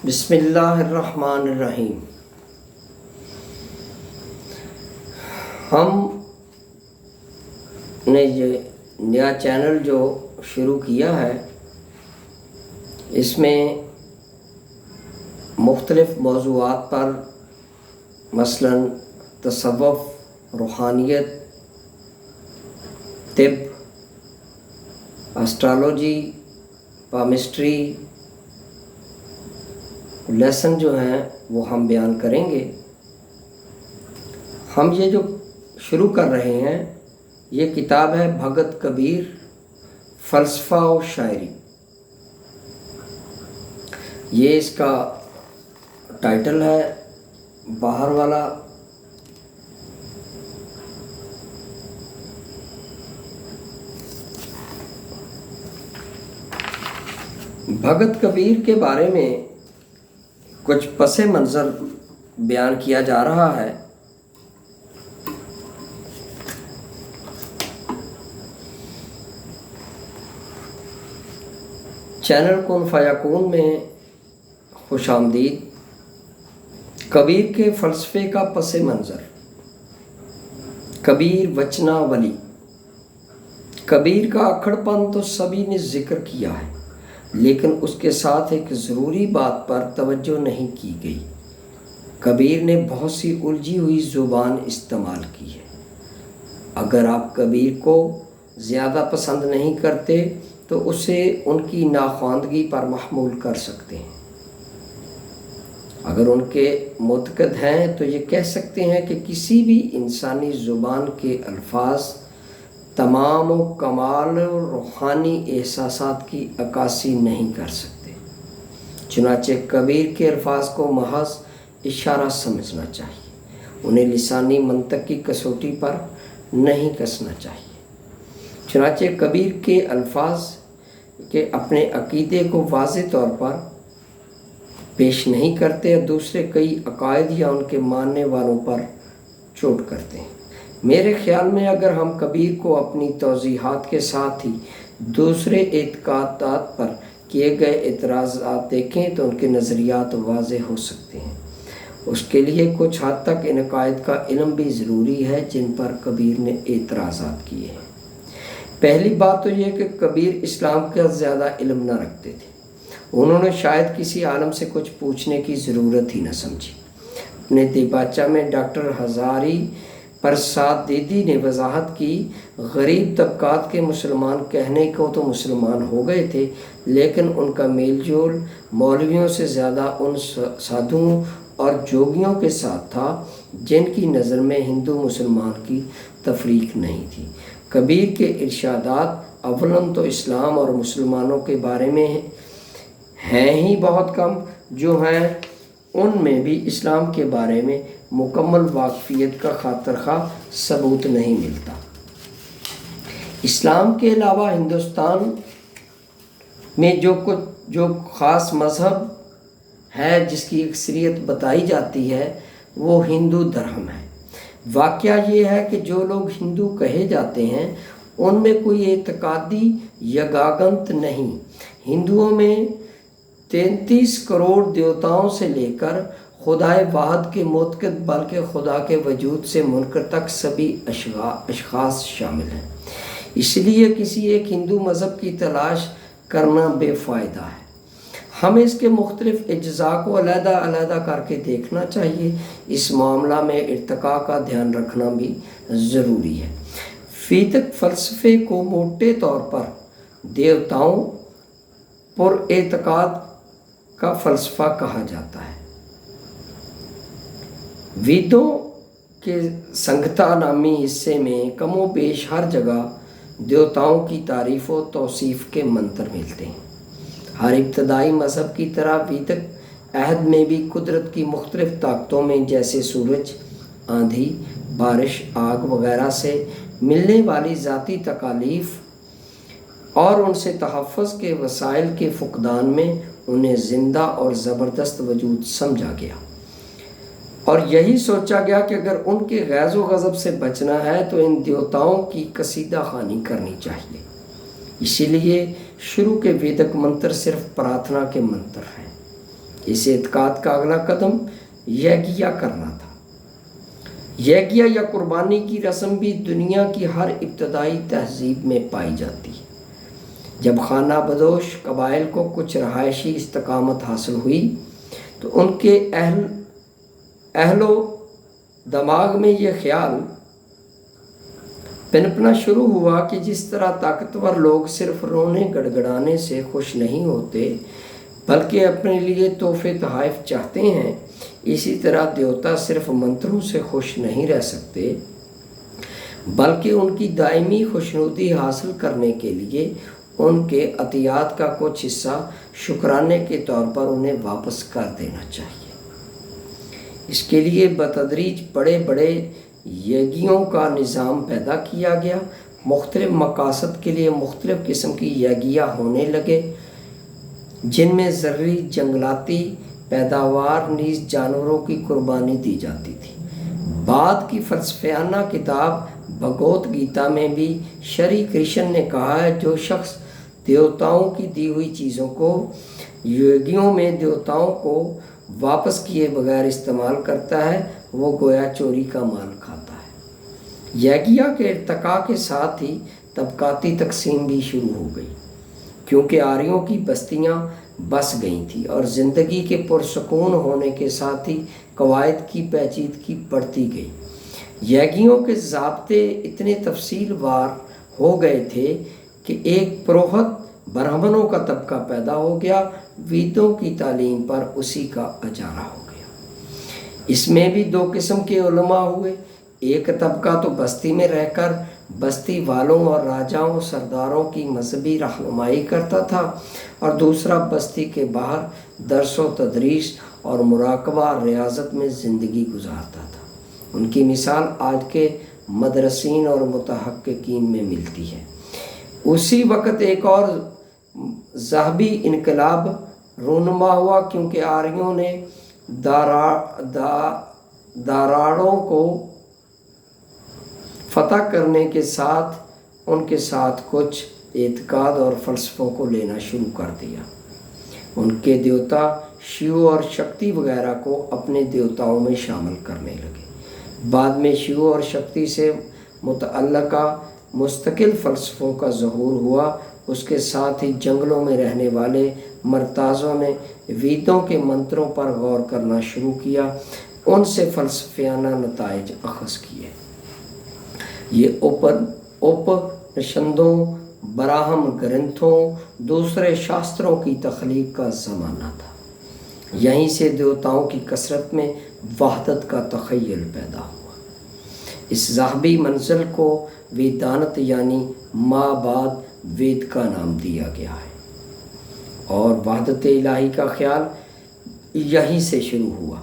بسم اللہ الرحمن الرحیم۔ ہم نے یہ نیا چینل جو شروع کیا ہے اس میں مختلف موضوعات پر مثلاً تصوف، روحانیت، طب، اسٹرالوجی، پامسٹری لیسن جو ہیں وہ ہم بیان کریں گے۔ ہم یہ جو شروع کر رہے ہیں یہ کتاب ہے بھگت کبیر، فلسفہ و شاعری۔ یہ اس کا ٹائٹل ہے، باہر والا بھگت کبیر کے بارے میں کچھ پس منظر بیان کیا جا رہا ہے۔ چینل کن فیکون میں خوش آمدید۔ کبیر کے فلسفے کا پس منظر۔ کبیر وچنا ولی۔ کبیر کا اکھڑ پن تو سبھی نے ذکر کیا ہے، لیکن اس کے ساتھ ایک ضروری بات پر توجہ نہیں کی گئی۔ کبیر نے بہت سی الجھی ہوئی زبان استعمال کی ہے۔ اگر آپ کبیر کو زیادہ پسند نہیں کرتے تو اسے ان کی ناخواندگی پر محمول کر سکتے ہیں۔ اگر ان کے معتقد ہیں تو یہ کہہ سکتے ہیں کہ کسی بھی انسانی زبان کے الفاظ تمام و کمال روحانی احساسات کی عکاسی نہیں کر سکتے۔ چنانچہ کبیر کے الفاظ کو محض اشارہ سمجھنا چاہیے، انہیں لسانی منطق کی کسوٹی پر نہیں کسنا چاہیے۔ چنانچہ کبیر کے الفاظ کے اپنے عقیدے کو واضح طور پر پیش نہیں کرتے اور دوسرے کئی عقائد یا ان کے ماننے والوں پر چوٹ کرتے ہیں۔ میرے خیال میں اگر ہم کبیر کو اپنی توضیحات کے ساتھ ہی دوسرے اعتقادات پر کیے گئے اعتراضات دیکھیں تو ان کے نظریات واضح ہو سکتے ہیں۔ اس کے لیے کچھ حد تک ان عقائد کا علم بھی ضروری ہے جن پر کبیر نے اعتراضات کیے ہیں۔ پہلی بات تو یہ کہ کبیر اسلام کا زیادہ علم نہ رکھتے تھے۔ انہوں نے شاید کسی عالم سے کچھ پوچھنے کی ضرورت ہی نہ سمجھی۔ اپنے دیباچہ میں ڈاکٹر ہزاری پرساد دیدی نے وضاحت کی، غریب طبقات کے مسلمان کہنے کو تو مسلمان ہو گئے تھے، لیکن ان کا میل جول مولویوں سے زیادہ ان سادھوؤں اور جوگیوں کے ساتھ تھا جن کی نظر میں ہندو مسلمان کی تفریق نہیں تھی۔ کبیر کے ارشادات اولاً تو اسلام اور مسلمانوں کے بارے میں ہیں ہی بہت کم، جو ہیں ان میں بھی اسلام کے بارے میں مکمل واقفیت کا خاطر خواہ ثبوت نہیں ملتا۔ اسلام کے علاوہ ہندوستان میں جو خاص مذہب ہے جس کی اکثریت بتائی جاتی ہے وہ ہندو دھرم ہے۔ واقعہ یہ ہے کہ جو لوگ ہندو کہے جاتے ہیں ان میں کوئی اعتقادی یگاگنت نہیں۔ ہندوؤں میں 33 کروڑ دیوتاؤں سے لے کر خدائے واحد کے معتقد بلکہ خدا کے وجود سے منکر تک سبھی اشخاص شامل ہیں۔ اس لیے کسی ایک ہندو مذہب کی تلاش کرنا بے فائدہ ہے۔ ہمیں اس کے مختلف اجزاء کو علیحدہ علیحدہ کر کے دیکھنا چاہیے۔ اس معاملہ میں ارتقاء کا دھیان رکھنا بھی ضروری ہے۔ ویدک فلسفے کو موٹے طور پر دیوتاؤں پر اعتقاد کا فلسفہ کہا جاتا ہے۔ ویدوں کے سنگھتا نامی حصے میں کم و بیش ہر جگہ دیوتاؤں کی تعریف و توصیف کے منتر ملتے ہیں۔ ہر ابتدائی مذہب کی طرح ویدک عہد میں بھی قدرت کی مختلف طاقتوں میں جیسے سورج، آندھی، بارش، آگ وغیرہ سے ملنے والی ذاتی تکالیف اور ان سے تحفظ کے وسائل کے فقدان میں انہیں زندہ اور زبردست وجود سمجھا گیا، اور یہی سوچا گیا کہ اگر ان کے غیظ و غضب سے بچنا ہے تو ان دیوتاؤں کی قصیدہ خوانی کرنی چاہیے۔ اسی لیے شروع کے ویدک منتر صرف پراتھنا کے منتر ہیں۔ اس اعتقاد کا اگلا قدم یگیا کرنا تھا۔ یگیا یا قربانی کی رسم بھی دنیا کی ہر ابتدائی تہذیب میں پائی جاتی ہے۔ جب خانہ بدوش قبائل کو کچھ رہائشی استقامت حاصل ہوئی تو ان کے اہل و دماغ میں یہ خیال پنپنا شروع ہوا کہ جس طرح طاقتور لوگ صرف رونے گڑگڑانے سے خوش نہیں ہوتے بلکہ اپنے لیے تحفے تحائف چاہتے ہیں، اسی طرح دیوتا صرف منتروں سے خوش نہیں رہ سکتے بلکہ ان کی دائمی خوشنودی حاصل کرنے کے لیے ان کے عطیات کا کچھ حصہ شکرانے کے طور پر انہیں واپس کر دینا چاہیے۔ اس کے لیے بتدریج بڑے بڑے یگیوں کا نظام پیدا کیا گیا۔ مختلف مقاصد کے لیے مختلف قسم کی یگیا ہونے لگے، جن میں زرعی، جنگلاتی پیداوار نیز جانوروں کی قربانی دی جاتی تھی۔ بعد کی فلسفیانہ کتاب بھگوت گیتا میں بھی شری کرشن نے کہا ہے، جو شخص دیوتاؤں کی دی ہوئی چیزوں کو یوگیوں میں دیوتاؤں کو واپس کیے بغیر استعمال کرتا ہے وہ گویا چوری کا مال کھاتا ہے۔ یگیا کے ارتقاء کے ساتھ ہی طبقاتی تقسیم بھی شروع ہو گئی، کیونکہ آریوں کی بستیاں بس گئی تھیں اور زندگی کے پرسکون ہونے کے ساتھ ہی قواعد کی پیچیدگی بڑھتی گئی۔ یگیوں کے ضابطے اتنے تفصیل وار ہو گئے تھے کہ ایک پروہت برہمنوں کا طبقہ پیدا ہو گیا، ویدوں کی تعلیم پر اسی کا اجارہ ہو گیا۔ اس میں بھی دو قسم کے علماء ہوئے، ایک طبقہ تو بستی میں رہ کر بستی والوں اور راجاؤں سرداروں کی مذہبی رہنمائی کرتا تھا، اور دوسرا بستی کے باہر درس و تدریس اور مراقبہ اور ریاضت میں زندگی گزارتا تھا۔ ان کی مثال آج کے مدرسین اور متحققین میں ملتی ہے۔ اسی وقت ایک اور ذہبی انقلاب رونما ہوا، کیونکہ آریوں نے داراڑوں کو فتح کرنے کے ساتھ ان کے ساتھ کچھ اعتقاد اور فلسفوں کو لینا شروع کر دیا۔ ان کے دیوتا شیو اور شکتی وغیرہ کو اپنے دیوتاؤں میں شامل کرنے لگے۔ بعد میں شیو اور شکتی سے متعلقہ مستقل فلسفوں کا ظہور ہوا۔ اس کے ساتھ ہی جنگلوں میں رہنے والے مرتازوں نے ویدوں کے منتروں پر غور کرنا شروع کیا، ان سے فلسفیانہ نتائج اخذ کیے۔ یہ اپنشدوں، براہم گرنتھوں، دوسرے شاستروں کی تخلیق کا زمانہ تھا۔ یہیں سے دیوتاؤں کی کثرت میں وحدت کا تخیل پیدا ہوا۔ اس ذہبی منزل کو ویدانت یعنی ماں بعد وید کا نام دیا گیا ہے، اور وحدت الہی کا خیال یہیں سے شروع ہوا۔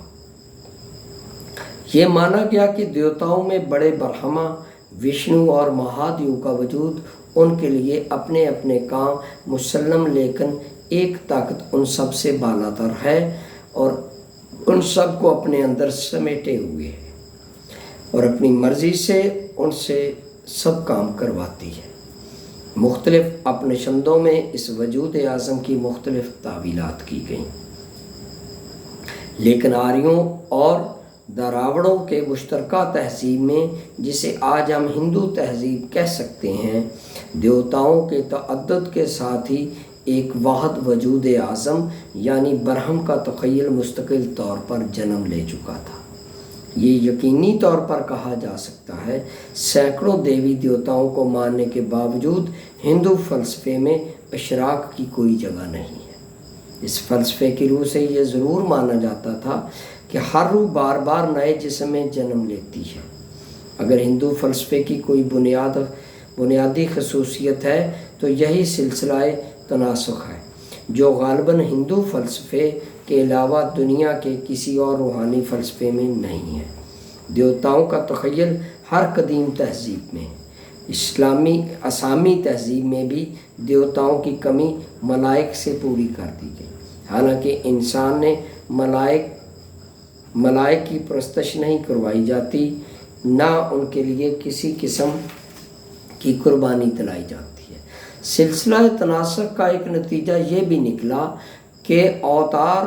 یہ مانا گیا کہ دیوتاؤں میں بڑے برہما، وشنو اور مہادیو کا وجود ان کے لیے اپنے اپنے کام مسلم، لیکن ایک طاقت ان سب سے بالاتر ہے اور ان سب کو اپنے اندر سمیٹے ہوئے ہے اور اپنی مرضی سے ان سے سب کام کرواتی ہے۔ مختلف اپنشدوں میں اس وجود اعظم کی مختلف تعویلات کی گئیں، لیکن آریوں اور دراوڑوں کے مشترکہ تہذیب میں، جسے آج ہم ہندو تہذیب کہہ سکتے ہیں، دیوتاؤں کے تعدد کے ساتھ ہی ایک واحد وجود اعظم یعنی برہم کا تخیل مستقل طور پر جنم لے چکا تھا۔ یہ یقینی طور پر کہا جا سکتا ہے سینکڑوں دیوی دیوتاؤں کو ماننے کے باوجود ہندو فلسفے میں اشراق کی کوئی جگہ نہیں ہے۔ اس فلسفے کی روح سے یہ ضرور مانا جاتا تھا کہ ہر روح بار بار نئے جسم میں جنم لیتی ہے۔ اگر ہندو فلسفے کی کوئی بنیادی خصوصیت ہے تو یہی سلسلہ تناسخ ہے، جو غالباً ہندو فلسفے کے علاوہ دنیا کے کسی اور روحانی فلسفے میں نہیں ہے۔ دیوتاؤں کا تخیل ہر قدیم تہذیب میں، اسامی تہذیب میں بھی دیوتاؤں کی کمی ملائک سے پوری کر دی گئی، حالانکہ انسان نے ملائک کی پرستش نہیں کروائی جاتی، نہ ان کے لیے کسی قسم کی قربانی دلائی جاتی ہے۔ سلسلہ تناسخ کا ایک نتیجہ یہ بھی نکلا کہ اوتار